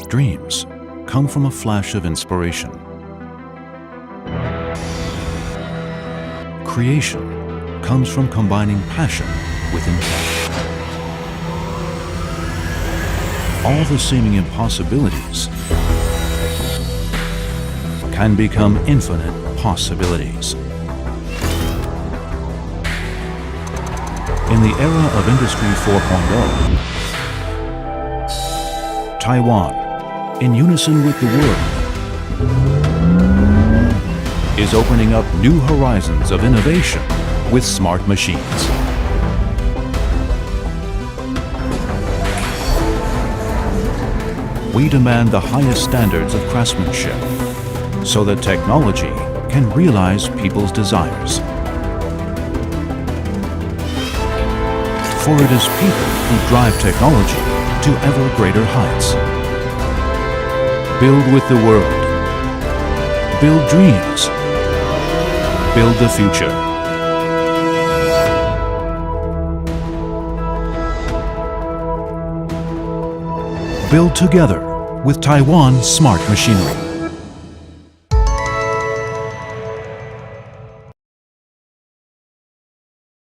Dreams come from a flash of inspiration. Creation comes from combining passion with intent. All the seeming impossibilities can become infinite possibilities. In the era of Industry 4.0, Taiwan, in unison with the world, is opening up new horizons of innovation with smart machines. We demand the highest standards of craftsmanship so that technology can realize people's desires. For it is people who drive technology to ever greater heights. Build with the world. Build dreams. Build the future. Build together with Taiwan Smart Machinery.